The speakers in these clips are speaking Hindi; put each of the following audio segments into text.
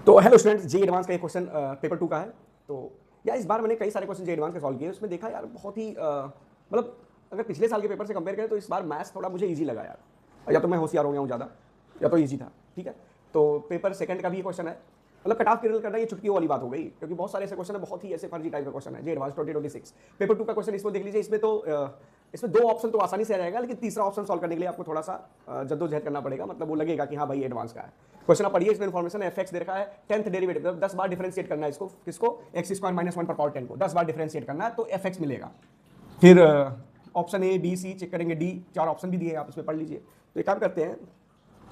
तो हेलो स्टूडेंट्स, जे एडवांस का एक क्वेश्चन पेपर 2 का है। तो यार इस बार मैंने कई सारे क्वेश्चन जे एडवांस के सॉल्व किए, उसमें देखा यार बहुत ही मतलब अगर पिछले साल के पेपर से कंपेयर करें तो इस बार मैथ्स थोड़ा मुझे इजी लगा यार। या तो मैं होशियार हो गया हूँ ज़्यादा, या तो इजी था। ठीक है, तो पेपर सेकंड का भी ये क्वेश्चन है। मतलब कट ऑफ क्लियर करना ये चुटकी वाली बात हो गई, क्योंकि बहुत सारे ऐसे क्वेश्चन है, बहुत ही ऐसे फर्जी टाइप का क्वेश्चन है। जे एडवांस 2026 पेपर 2 का क्वेश्चन इसमें देख लीजिए। इसमें तो इसमें 2 ऑप्शन तो आसानी से आ जाएगा, लेकिन तीसरा ऑप्शन सॉल्व करने के लिए आपको थोड़ा सा जद्दोजहद करना पड़ेगा। मतलब वो लगेगा कि हाँ भाई एडवांस का है क्वेश्चन। आप पढ़िए, इसमें इन्फॉर्मेशन एफ एक्स दे रखा है, 10th डेरिवेटिव, मतलब 10 बार डिफरेंशिएट करना है इसको, किसको, एक्स स्क्वायर माइनस 1 पर पावर 10 को 10 बार डिफरेंशिएट करना है तो एफ एक्स मिलेगा। फिर option A B C check करेंगे, डी 4 ऑप्शन भी दिए, आप इसमें पढ़ लीजिए। तो एक काम करते हैं,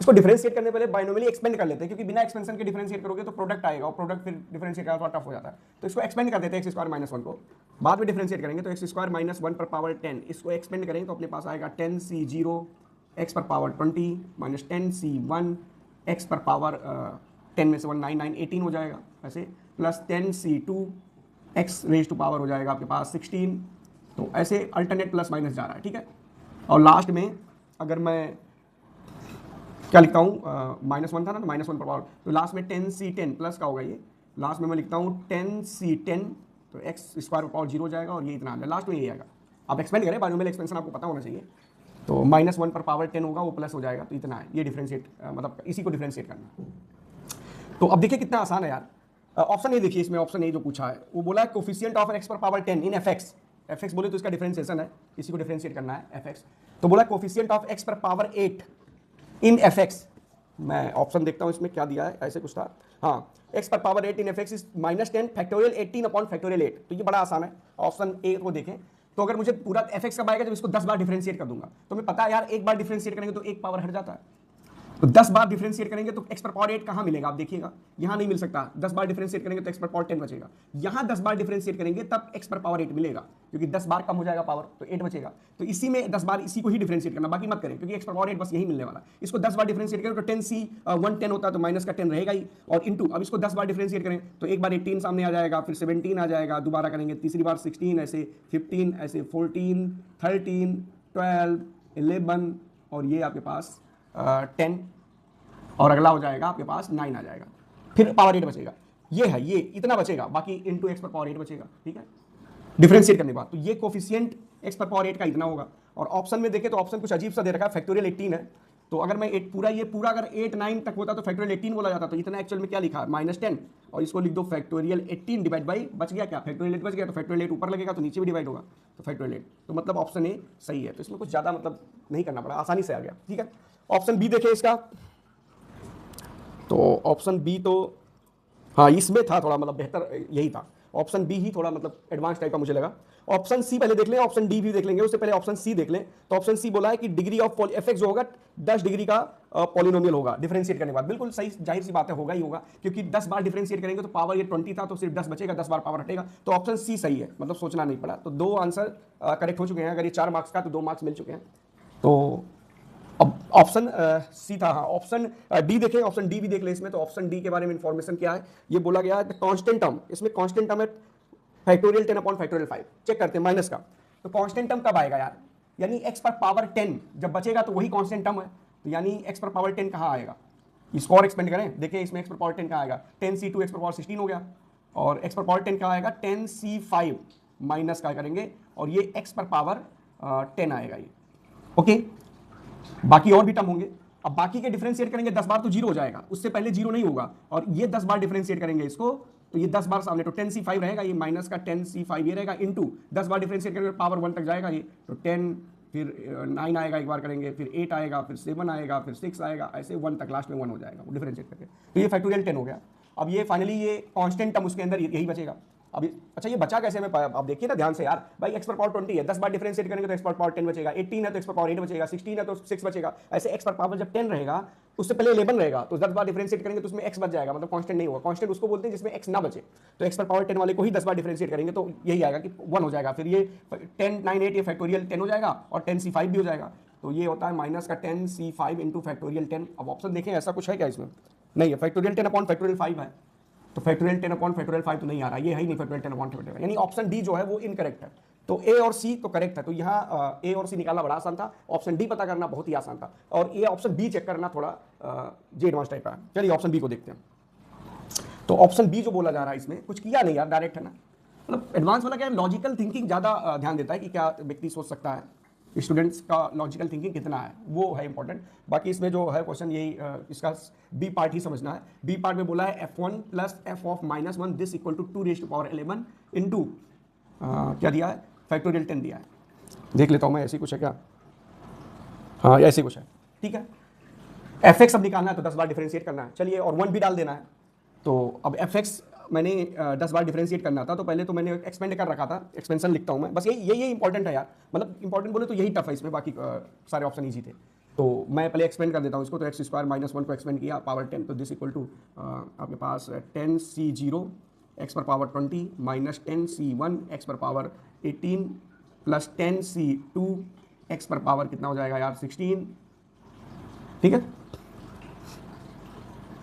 इसको डिफरेंशिएट करने पहले बाइनोमियली एक्सपेंड कर लेते हैं, क्योंकि बिना एक्सपेंशन के डिफरेंशिएट करोगे तो प्रोडक्ट आएगा, और प्रोडक्ट फिर डिफरेंशिएट करना थोड़ा टफ हो जाता है। तो इसको एक्सपेंड कर देते हैं एक्स स्क्वायर माइनस 1 को, बाद में डिफरेंशिएट करेंगे तो एक्स स्क्वायर माइनस 1 पर पावर 10, इसको एक्सपेंड करेंगे तो अपने पास आएगा 10c0 एक्स पर पावर 20 माइनस 10c1 एक्स पर पावर 10 में से 1 9 9 18 हो जाएगा ऐसे, plus 10c2 X raise to power हो जाएगा आपके पास 16। तो ऐसे अल्टरनेट प्लस माइनस जा रहा है। ठीक है, और लास्ट में अगर मैं क्या लिखता हूँ, -1 था ना, तो -1 पर पावर, तो लास्ट में 10c10 प्लस का होगा ये, लास्ट में मैं लिखता हूँ 10c10, तो एक्स स्क्वायर पर पावर 0 हो जाएगा, और ये इतना आ जाएगा, लास्ट में ये आएगा। आप एक्सपेंड करें, बायोनोमियल एक्सपेंशन आपको पता होना चाहिए। तो -1 पर पावर 10 होगा, वो प्लस हो जाएगा, तो इतना है। ये डिफरेंशिएट मतलब इसी को डिफरेंशिएट करना। तो अब देखिए कितना आसान है यार। ऑप्शन ए देखिए, इसमें ऑप्शन ए जो पूछा है वो बोला है कोफिशिएंट ऑफ एक्स पर power 10 in F x. F x बोले तो इसका डिफरेंशिएशन है, इसी को डिफरेंशिएट करना है एफ एक्स। तो बोला कोफिशिएंट ऑफ एक्स पर पावर 8 इन एफ एक्स। मैं ऑप्शन देखता हूं इसमें क्या दिया है, ऐसे कुछ था। हाँ, एक्स पर power 8 in F x is -10 factorial 18 upon factorial 8। तो ये बड़ा आसान है, ऑप्शन ए को देखें। तो अगर मुझे पूरा एफ एक्स कब आएगा, जब इसको 10 बार डिफरेंशिएट कर दूंगा। तो मैं पता है यार, एक बार डिफरेंशिएट करेंगे तो एक पावर हट जाता है, तो 10 बार डिफरेंशिएट करेंगे तो एक्स पर पावर 8 कहां मिलेगा, आप देखिएगा, यहां नहीं मिल सकता। 10 बार डिफरेंशिएट करेंगे तो एक्स पर पावर 10 बचेगा। यहां 10 बार डिफरेंशिएट करेंगे तब एक्स पर पावर 8 मिलेगा, क्योंकि 10 बार कम हो जाएगा पावर, तो 8 बचेगा। तो इसी में 10 बार इसी को ही डिफरेंशिएट करना, बाकी मत करें, क्योंकि एक्स पर पावर 8 बस यही मिलने वाला। इसको 10 बार डिफरेंशिएट करें तो 10c1 10 होता है, तो माइनस का 10 रहेगा ही, और इंटू अब इसको 10 बार डिफरेंशिएट करें तो एक बार 18 सामने आ जाएगा, फिर 17 आ जाएगा, दोबारा करेंगे तीसरी बार 16, ऐसे 15, ऐसे 14 13 12 11, और ये आपके पास 10, और अगला हो जाएगा आपके पास 9 आ जाएगा, फिर पावर 8 बचेगा। ये है, ये इतना बचेगा, बाकी इंटू एक्स पर पावर 8 बचेगा। ठीक है, डिफरेंशिएट करने के बाद तो ये कोफिशिएंट एक्स पर पावर 8 का इतना होगा। और ऑप्शन में देखें तो ऑप्शन कुछ अजीब सा दे रखा है, फैक्टोरियल 18 है। तो अगर मैं ये पूरा अगर 8 9 तक होता तो फैक्टोरियल 18 बोला जाता। तो इतना एक्चुअल में क्या लिखा है, -10, और इसको लिख दो फैक्टोरियल 18 डिवाइड बाई, बच गया क्या, फैक्टोरियल 8 बच गया, तो फैक्टोरियल 8 ऊपर लगेगा तो नीचे भी डिवाइड होगा, तो फैक्टोरियल 8। तो मतलब ऑप्शन ए सही है। तो इसमें कुछ ज़्यादा मतलब नहीं करना पड़ा, आसानी से आ गया। ठीक है, ऑप्शन बी देखें इसका। तो ऑप्शन बी तो हाँ, इसमें था थोड़ा मतलब बेहतर यही था। ऑप्शन बी ही थोड़ा मतलब एडवांस टाइप का मुझे लगा। ऑप्शन सी पहले देख लें, ऑप्शन डी भी देख लेंगे, उससे पहले ऑप्शन सी देख लें। तो ऑप्शन सी बोला है कि डिग्री ऑफ एफ एक्स जो होगा 10 डिग्री का पॉलिनोमियल होगा डिफरेंशिएट करने के बाद। बिल्कुल सही, जाहिर सी बात है, होगा ही होगा, क्योंकि 10 बार डिफरेंशिएट करेंगे तो पावर ये 20 था, तो सिर्फ 10 बचेगा, 10 बार पावर हटेगा। तो ऑप्शन सी सही है, मतलब सोचना नहीं पड़ा। तो 2 आंसर करेक्ट हो चुके हैं। अगर ये 4 मार्क्स का तो 2 मार्क्स मिल चुके हैं। तो अब ऑप्शन सी था। हाँ, ऑप्शन डी देखें, ऑप्शन डी भी देख ले इसमें। तो ऑप्शन डी के बारे में इंफॉर्मेशन क्या है, ये बोला गया है कांस्टेंट टर्म, इसमें कांस्टेंट टर्म है फैक्टोरियल 10 अपॉन फैक्टोरियल 5। चेक करते हैं माइनस का, तो कांस्टेंट टर्म कब आएगा यार, यानी एक्स पर पावर 10 जब बचेगा तो वही कांस्टेंट टर्म है। तो यानी एक्स पर पावर 10 कहाँ आएगा, इसको और एक्सपेंड करें, देखिए इसमें एक्स पर पावर 10 कहाँ आएगा, 10c2 एक्स पर पावर 16 हो गया, और एक्स पर पावर 10 कहाँ आएगा, 10c5 माइनस का करेंगे, और ये एक्स पर पावर 10 आएगा ये। ओके, बाकी और भी टर्म होंगे। अब बाकी के डिफरेंशिएट करेंगे 10 बार तो 0 हो जाएगा, उससे पहले 0 नहीं होगा, और ये 10 बार डिफरेंशिएट करेंगे इसको, तो ये 10 बार सामने, तो 10c5 रहेगा, ये माइनस का 10c5 ये रहेगा, इंटू 10 बार डिफरेंशिएट करेंगे पावर 1 तक जाएगा ये, तो 10, फिर 9 आएगा एक बार करेंगे, फिर 8 आएगा, फिर 7 आएगा, फिर 6 आएगा, ऐसे 1 तक, लास्ट में 1 हो जाएगा वो डिफरेंशिएट करके। तो ये फैक्टोरियल 10 हो गया। अब ये फाइनली ये कांस्टेंट टर्म उसके अंदर यही बचेगा। अब अच्छा, ये बचा कैसे में, आप देखिए ना ध्यान से यार, भाई एक्स पर पावर 20 है, 10 बार डिफरेंशिएट करेंगे तो एक्स पर पावर 10 बचेगा, 18 है तो एक्स पर पावर 8 बचेगा, 16 है तो 6 बचेगा, ऐसे एक्स पर पावर जब 10 रहेगा उससे पहले 11 रहेगा, तो 10 बार डिफरेंशिएट करेंगे तो उसमें एक्स बच जाएगा, मतलब कांस्टेंट नहीं होगा। कांस्टेंट उसको बोलते हैं जिसमें एक्स ना बचे। तो एक्स पर पावर 10 वाले को ही 10 बार डिफरेंशिएट करेंगे तो यही आएगा कि 1 हो जाएगा, फिर ये 10 9 8 ये फैक्टोरियल 10 हो जाएगा, और 10c5 भी हो जाएगा। तो ये होता है माइनस का 10c5 इंटू फैक्टोरियल 10। अब ऑप्शन देखें ऐसा कुछ है क्या इसमें, नहीं है, फैक्टोरियल 10 अपॉन फैक्टोरियल 5 है, तो फैक्टोरियल 10 अपॉन फैक्टोरियल 5 तो नहीं आ रहा, ये है ही नहीं फैक्टोरियल 10 अपॉन फैक्टोरियल, यानी ऑप्शन डी जो है वो इनकरेक्ट है। तो ए और सी तो करेक्ट है। तो यहाँ ए और सी निकालना बड़ा आसान था, ऑप्शन डी पता करना बहुत ही आसान था, और ये ऑप्शन बी चेक करना थोड़ा जे एडवांस टाइप का है। चलिए ऑप्शन बी को देखते हैं। तो ऑप्शन बी जो बोला जा रहा है इसमें, कुछ किया नहीं यार, डायरेक्ट है ना, मतलब एडवांस वाला क्या है, लॉजिकल थिंकिंग ज़्यादा ध्यान देता है कि क्या व्यक्ति सोच सकता है, स्टूडेंट्स का लॉजिकल थिंकिंग कितना है, वो है इंपॉर्टेंट। बाकी इसमें जो है क्वेश्चन यही इसका बी पार्ट ही समझना है। बी पार्ट में बोला है f1 plus F of minus one this equal to 2⁻11 into क्या दिया है, फैक्टोरियल 10 दिया है। देख लेता हूँ मैं, ऐसे कुछ है क्या, हाँ ऐसे कुछ है, ठीक है। एफ एक्स अब निकालना है तो 10 बार डिफरेंशिएट करना है, चलिए, और 1 भी डाल देना है। तो अब एफ एक्स मैंने 10 बार डिफरेंशिएट करना था, तो पहले तो मैंने एक्सपेंड कर रखा था, एक्सपेंशन लिखता हूँ मैं, बस यही इंपॉर्टेंट है यार, मतलब इंपॉर्टेंट बोले तो यही टफ है इसमें, बाकी सारे ऑप्शन ईजी थे। तो मैं पहले एक्सपेंड कर देता हूँ इसको, तो एक्स स्क्वायर माइनस 1 को एक्सपेंड किया पावर 10, तो दिस इक्वल टू आपके पास 10c0 एक्स पर पावर 20 माइनस 10c1 एक्स पर पावर 18 प्लस 10c2 एक्स पर पावर कितना हो जाएगा यार 16, ठीक है,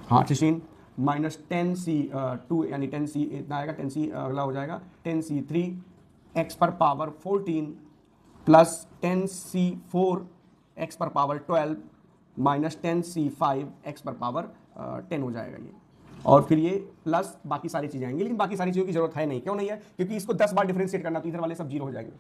हाँ 16 माइनस 10c2 यानी 10c इतना आएगा, 10c अगला हो जाएगा 10c3 एक्स पर पावर 14 प्लस 10c4 एक्स पर पावर 12 माइनस 10c5 एक्स पर पावर 10 हो जाएगा ये, और फिर ये प्लस बाकी सारी चीज़ें आएंगी, लेकिन बाकी सारी चीज़ों की जरूरत है नहीं। क्यों नहीं है, क्योंकि इसको 10 बार डिफरेंशिएट करना, तो इधर वाले सब जीरो हो जाएंगे,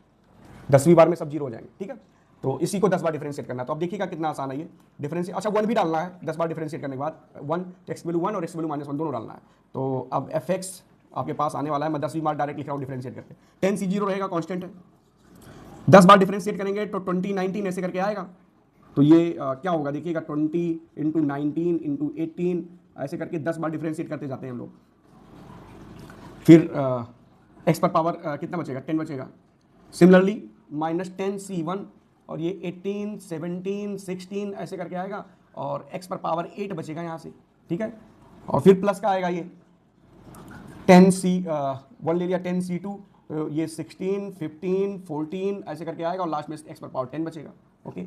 10वीं बार में सब जीरो हो जाएंगे, ठीक है। तो इसी को 10 बार डिफरेंशिएट करना, तो अब देखिएगा कितना आसान है ये डिफरेंशिएट। अच्छा 1 भी डालना है 10 बार डिफरेंशिएट करने के बाद, 1 एक्स वैल्यू 1 और एक्स वैल्यू माइनस 1 दोनों डालना है। तो अब एफ एक्स आपके पास आने वाला है, मैं 10वीं बार डायरेक्ट लिख रहा हूँ डिफरेंशिएट करके, 10c0 रहेगा कांस्टेंट है, 10 बार डिफरेंशिएट करेंगे तो 20 19 ऐसे करके आएगा। तो ये क्या होगा देखिएगा, 20 इंटू 19 इंटू 18 ऐसे करके 10 बार डिफरेंशिएट करते जाते हैं हम लोग। फिर एक्स पर पावर कितना बचेगा, 10 बचेगा। सिमिलरली माइनस 10c1 और ये 18 17 16 ऐसे करके आएगा, और x पर पावर 8 बचेगा यहाँ से, ठीक है। और फिर प्लस का आएगा ये 10c1 ले लिया, 10c2, तो ये 16 15 14 ऐसे करके आएगा, और लास्ट में x पर पावर 10 बचेगा, ओके।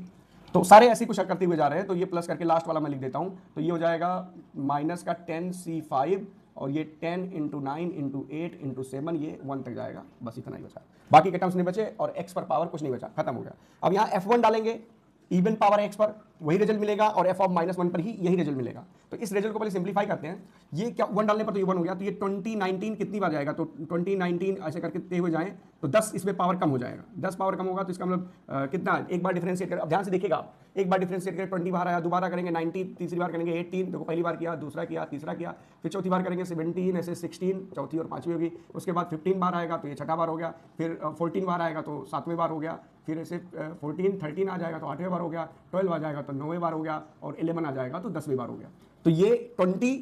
तो सारे ऐसे कुछ करते हुए जा रहे हैं, तो ये प्लस करके लास्ट वाला मैं लिख देता हूँ, तो ये हो जाएगा माइनस का 10c5 और ये 10 इंटू 9 इंटू 8 इंटू 7, ये 1 तक जाएगा, बस इतना ही बचा, बाकी के टर्म्स नहीं बचे, और x पर पावर कुछ नहीं बचा, खत्म हो गया। अब यहाँ f1 डालेंगे इवन पावर x पर, वही रिजल्ट मिलेगा, और f ऑफ माइनस 1 पर ही यही रिजल्ट मिलेगा। तो इस रिजल्ट को पहले सिंप्लीफाई करते हैं, ये क्या 1 डालने पर तो ये 1 हो गया, तो ये 20 19 कितनी बार जाएगा, तो 20 19 ऐसे करके कितने हुए जाएं, तो 10 इसमें पावर कम हो जाएगा, 10 पावर कम होगा, तो इसका मतलब कितना, एक बार डिफरेंशिएट करें, अब ध्यान से देखिएगा आप, एक बार डिफरेंशिएट करें 20 बार आया, दोबारा करेंगे 90, तीसरी बार करेंगे 18, देखो पहली बार किया, दूसरा किया, तीसरा किया, फिर चौथी बार करेंगे 17 ऐसे 16, चौथी और पांचवी होगी, उसके बाद 15 बार आएगा तो ये छठा बार हो गया, फिर 14 बार आएगा तो 7वें बार हो गया, फिर ऐसे 14 13 आ जाएगा तो 8वें बार हो गया, 12 आ जाएगा तो 9वें बार हो गया, और 11 आ जाएगा तो 10वें बार हो गया। तो ये 20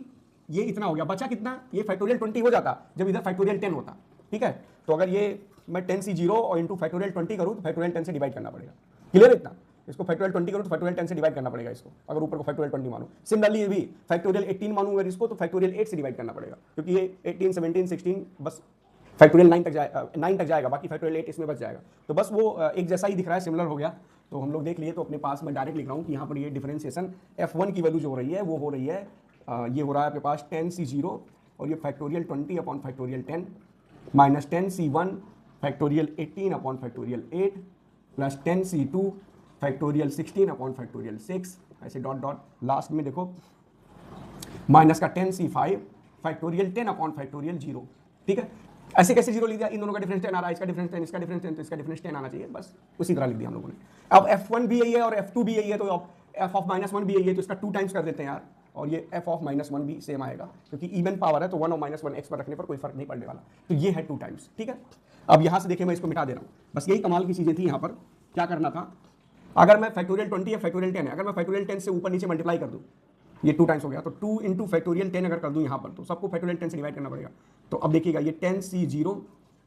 ये इतना हो गया, बचा कितना, ये फैक्टोरियल 20 हो जाता जब इधर फैक्टोरियल 10 होता, ठीक है। तो अगर ये मैं 10c0 और इंटू फैक्टोरियल 20 करूँ तो फैक्टोरियल 10 से डिवाइड करना पड़ेगा, क्लियर इतना, इसको फैक्टोरियल 20 करूँ तो फैक्टोरियल 10 से डिवाइड करना पड़ेगा इसको, अगर ऊपर को फैक्टोरियल 20 मानूं। सिमिलरली ये भी फैक्टोरियल 18 मानूं अगर इसको, तो फैक्टोरियल 8 से डिवाइड करना पड़ेगा, क्योंकि ये 18 17 16 बस फैक्टोरियल 9 तक जाएगा, बाकी फैक्टोरियल 8 इसमें बच जाएगा। तो बस वो एक जैसा ही दिख रहा है, सिमिलर हो गया, तो हम लोग देख लिए। तो अपने पास मैं डायरेक्ट लिख रहा हूँ कि यहाँ पर ये डिफरेंशिएशन f1 की वैल्यू जो हो रही है वो हो रही है, ये हो रहा है आपके पास 10c0 और ये factorial 20 upon factorial 10 minus 10c1 factorial 18 upon factorial 8 plus 10c2 factorial 16 upon factorial 6 ऐसे डॉट डॉट, लास्ट में देखो माइनस का 10c5 फैक्टोरियल 10 अपॉन फैक्टोरियल 0, ठीक है। ऐसे कैसे 0 लिख दिया, इन दोनों का डिफरेंस 10 आ रहा है, इसका डिफरेंस 10, इसका डिफरेंस 10, तो इसका डिफरेंस 10 आना चाहिए, बस उसी तरह लिख दिया हम लोगों ने। अब f1 भी यही है और f2 भी यही है, तो अब f ऑफ माइनस 1 भी यही है, तो इसका 2 टाइम्स कर देते हैं यार, और ये f ऑफ माइनस 1 भी सेम आएगा, क्योंकि इवन पावर है तो 1 और माइनस 1 x पर रखने पर कोई फर्क नहीं पड़ने वाला, तो ये है 2 टाइम्स, ठीक है। अब यहाँ से देखिए मैं इसको मिटा दे रहा हूँ, बस यही कमाल की चीजें थी यहाँ पर। क्या करना था, अगर मैं फैक्टोरियल 20 या फैक्टोरियल 10 है, अगर मैं फैक्टोरियल 10 से ऊपर नीचे मल्टीप्लाई कर दूँ, ये 2 टाइम्स हो गया, तो 2 इंटू फैक्टोरियल 10 अगर कर दूँ यहाँ पर, तो सबको फैक्टोरियल 10 से डिवाइड करना पड़ेगा। तो अब देखिएगा ये 10c0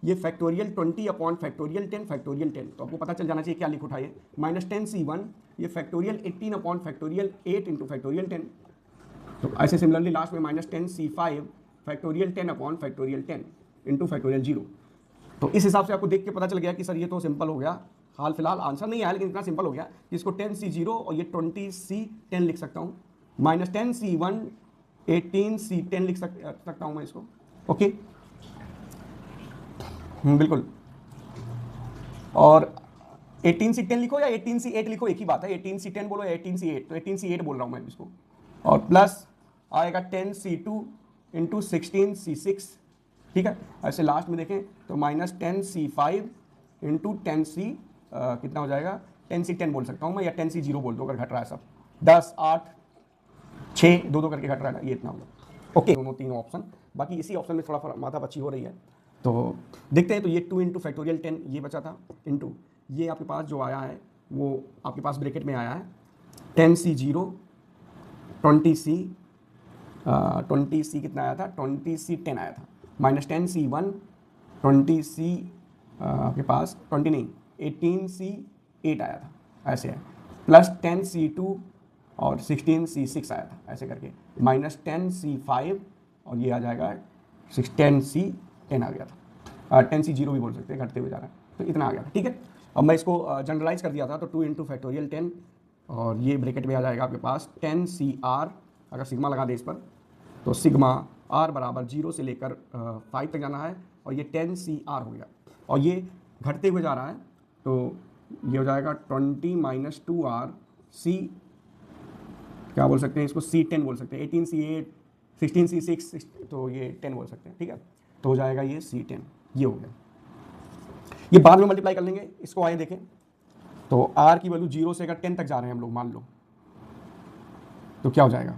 ये फैक्टोरियल 20 अपॉन फैक्टोरियल 10 फैक्टोरियल 10, तो आपको पता चल जाना चाहिए क्या लिख उठाइए, माइनस 10c1 ये factorial 18 upon factorial 8 into factorial 10, तो ऐसे सिमिलरली लास्ट में minus 10c5 factorial 10 upon factorial 10 into factorial 0। तो इस हिसाब से आपको देख के पता चल गया कि सर ये तो सिंपल हो गया, हाल फिलहाल आंसर नहीं आया लेकिन इतना सिंपल हो गया कि इसको 10c0 और ये 20c10 लिख सकता हूँ, माइनस 10c1 18c10 लिख सकता हूँ मैं इसको, ओके। बिल्कुल, और 18c10 लिखो या 18c8 लिखो, एक ही बात है, 18c10 बोलो या 18c8, तो 18c8 बोल रहा हूँ मैं इसको, और प्लस आएगा 10c2 इंटू 16C6, ठीक है। ऐसे लास्ट में देखें तो -10C5 इंटू 10C कितना हो जाएगा, 10C10 बोल सकता हूँ मैं, या 10C0 बोल दो अगर घट रहा है सब, 10, 8, 6, 2 करके घट रहा है ना, ये इतना होगा। ओके, दोनों तीनों ऑप्शन, बाकी इसी ऑप्शन में थोड़ा माथा पच्ची हो रही है, तो देखते हैं। तो ये 2 इंटू फैक्टोरियल 10 ये बचा था, इंटू ये आपके पास जो आया है वो आपके पास ब्रैकेट में आया है 10C0, 20C, 20C कितना आया था, 20C10 आया था, -10C1, 20C आपके पास 20 नहीं 18C8 आया था, ऐसे है, प्लस 10C2 और 16C6 आया था, ऐसे करके -10C5 और ये आ जाएगा 10C10 आ गया था, 10C0 भी बोल सकते हैं, घटते हुए जा रहा है, तो इतना आ गया था, ठीक है। अब मैं इसको जनरलाइज कर दिया था, तो 2 इंटू फैक्टोरियल 10 और ये ब्रैकेट में आ जाएगा आपके पास 10CR, अगर सिग्मा लगा दे इस पर तो सिग्मा R बराबर 0 से लेकर 5 तक जाना है, और ये 10CR हो गया, और ये घटते हुए जा रहा है, तो ये हो जाएगा 20 - 2RC, क्या बोल सकते हैं इसको, C10 बोल सकते हैं, 18C8, 16C6, तो ये 10 बोल सकते हैं, ठीक है। तो हो जाएगा ये C10, ये हो गया। ये बाद में मल्टीप्लाई कर लेंगे, इसको आए देखें तो R की वैल्यू 0 से अगर 10 तक जा रहे हैं हम लोग, मान लो, तो क्या हो जाएगा,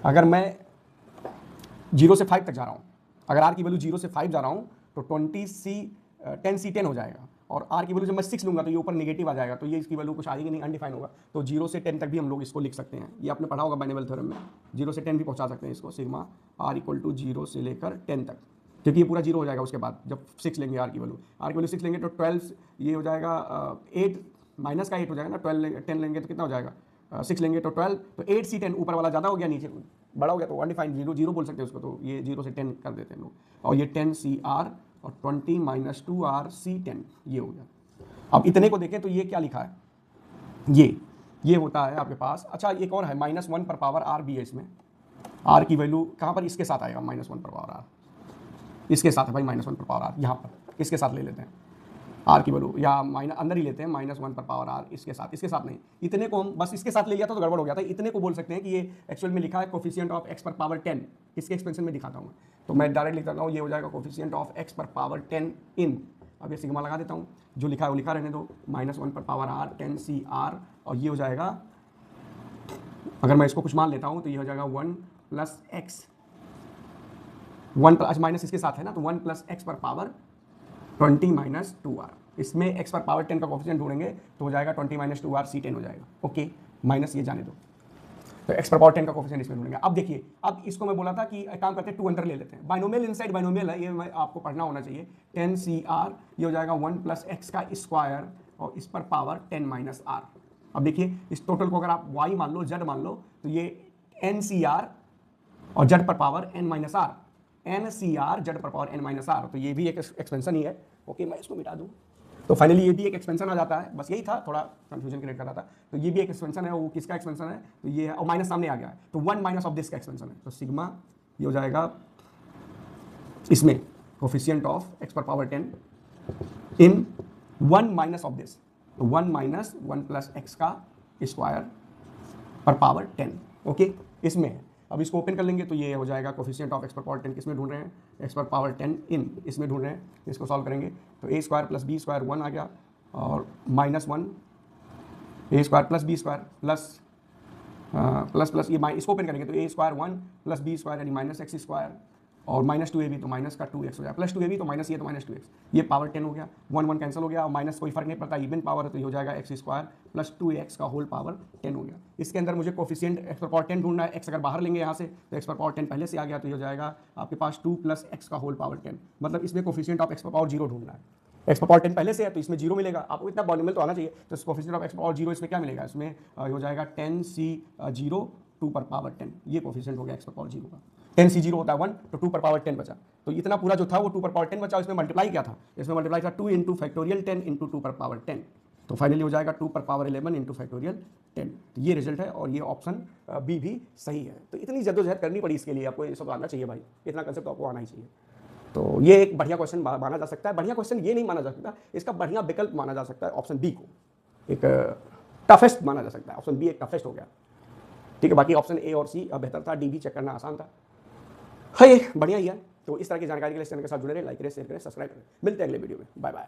अगर मैं 0 से 5 तक जा रहा हूँ, अगर R की वैल्यू 0 से 5 जा रहा हूँ तो 10C10 हो जाएगा, और R की वैल्यू जब मैं 6 लूँगा तो ये ऊपर नेगेटिव आ जाएगा, तो ये इसकी वैल्यू कुछ आएगी नहीं, अनडिफाइन होगा, तो 0 से 10 तक भी हम लोग इसको लिख सकते हैं, ये आपने पढ़ा होगा बाइनरी थ्योरम में, 0 से 10 भी पहुँचा सकते हैं इसको, सिग्मा R = 0 से लेकर 10 तक, क्योंकि ये पूरा 0 हो जाएगा उसके बाद जब 6 लेंगे, R की वैल्यू 6 लेंगे तो 12, ये हो जाएगा 8 माइनस का 8 हो जाएगा ना, 12 10 लेंगे तो कितना हो जाएगा, 6 लेंगे तो 12, तो 8C10 ऊपर वाला ज़्यादा हो गया, नीचे बड़ा हो गया, तो अनडिफाइंड 0 बोल सकते हैं उसको, तो ये 0 से 10 कर देते हैं लोग, और ये 10CR और 20 - 2RC10 ये हो गया। अब इतने को देखें तो ये क्या लिखा है, ये होता है आपके पास, अच्छा एक और है -1 पर पावर R भी है इसमें, R की वैल्यू कहाँ पर, इसके साथ आएगा, -1 पर पावर R इसके साथ है भाई, -1 पर पावर R यहाँ पर इसके साथ ले लेते हैं, R की वैल्यू या अंदर ही लेते हैं, -1 पर पावर R इसके साथ नहीं, इतने को हम बस इसके साथ ले लिया था तो गड़बड़ हो गया था, इतने को बोल सकते हैं कि ये एक्चुअल में लिखा है कोफिशिएंट ऑफ x पर पावर 10, इसके एक्सपेंशन में दिखाता हूँ, तो मैं डायरेक्ट लिख देता हूँ, ये हो जाएगा कोफिशिएंट ऑफ x पर पावर 10 इन, अब ये सिग्मा लगा देता हूँ, जो लिखा है वो लिखा रहने दो, -1 पर पावर R 10CR, और ये हो जाएगा, अगर मैं इसको कुछ मान लेता हूँ तो ये हो जाएगा 1 + x, 1 प्लस माइनस इसके साथ है ना, तो 1 + x पर पावर 20 - 2R, इसमें x पर पावर 10 का कोफिशिएंट ढूंढेंगे तो हो जाएगा 20 - 2R C10 हो जाएगा, ओके, माइनस ये जाने दो, तो x पर पावर 10 का कोफिशिएंट इसमें ढूंढेंगे। अब देखिए, अब इसको मैं बोला था कि एक काम करते हैं, 2 अंदर ले लेते हैं, बाइनोमियल इनसाइड बाइनोमियल है, ये मैं आपको पढ़ना होना चाहिए, 10CR ये हो जाएगा 1 + x का स्क्वायर और इस पर पावर 10 - R। अब देखिए इस टोटल को अगर आप y मान लो, z मान लो, तो ये NCR और z पर power n - R, NCR z पर पावर n - R, तो ये भी एक एक्सपेंशन ही है, ओके, मैं इसको मिटा दूं, तो फाइनली ये भी एक एक्सपेंशन आ जाता है, बस यही था, थोड़ा कंफ्यूजन क्रिएट कर रहा था, तो ये भी एक एक्सपेंशन है, वो किसका एक्सपेंशन है, तो ये है, और माइनस सामने आ गया है, तो 1 माइनस ऑफ दिस का एक्सपेंशन है, तो सिग्मा ये हो जाएगा इसमें कोफिशिएंट ऑफ x पर power 10 in 1 minus of this, तो 1 माइनस 1 + x का स्क्वायर पर पावर 10, ओके, इसमें है। अब इसको ओपन कर लेंगे तो ये हो जाएगा कोफिशिएंट ऑफ x पर पावर 10 किस में ढूंढ रहे हैं, x पर पावर 10 इन इसमें ढूंढ रहे हैं, इसको सॉल्व करेंगे तो a² + b² 1 आ गया, और -1 a² + b² प्लस ये इसको ओपन करेंगे तो a² 1 + b² यानी -x², और -2ab तो माइनस का 2x हो जाएगा, +2ab तो माइनस ये तो -2x, ये पावर 10 हो गया, 1 1 कैंसिल हो गया, और माइनस कोई फर्क नहीं पड़ता, इवन पावर है तो ये हो जाएगा x² + 2x का होल पावर 10 हो गया। इसके अंदर मुझे कोफिशिएंट x पर पावर 10 ढूंढना है, x अगर बाहर लेंगे यहाँ से तो x पर पावर 10 पहले से आ गया, तो ये हो जाएगा आपके पास 2 + x का होल पावर 10, मतलब इसमें कोफिशिएंट ऑफ x पर पावर 0 ढूंढना है, x पर पावर 10 पहले से है तो इसमें 0 मिलेगा, आपको इतना पॉलिनोमियल तो आना चाहिए, तो कोफिशिएंट ऑफ x पर पावर 0 इसमें क्या मिलेगा, इसमें हो जाएगा 10C0 2 पर पावर 10, ये कोफिशिएंट हो गया x पर पावर 0 का, 10C0 होता है 1, तो 2 पर पावर 10 बचा, तो इतना पूरा जो था वो 2 पर पावर 10 बचा, इसमें मल्टीप्लाई क्या था, इसमें मल्टीप्लाई था 2 × फैक्टोरियल 10 × 2 पर पावर 10, तो फाइनली हो जाएगा 2 पर पावर 11 × फैक्टोरियल 10, तो ये रिजल्ट है, और ये ऑप्शन बी भी सही है। तो इतनी जद्दोजहद करनी पड़ी इसके लिए, आपको ये सब आना चाहिए भाई, इतना कंसेप्ट तो आपको आना ही चाहिए। तो ये एक बढ़िया क्वेश्चन माना जा सकता है, बढ़िया क्वेश्चन ये नहीं माना जा सकता, इसका बढ़िया विकल्प माना जा सकता है ऑप्शन बी को, एक टफेस्ट माना जा सकता है, ऑप्शन बी एक टफेस्ट हो गया। ठीक है, बाकी ऑप्शन ए और सी बेहतर था, डी भी चेक करना आसान था। है ये बढ़िया ही है। तो इस तरह की जानकारी के लिए इस चैनल के साथ जुड़े रहे, लाइक करें, शेयर करें, सब्सक्राइब करें। मिलते हैं अगले वीडियो में, बाय बाय।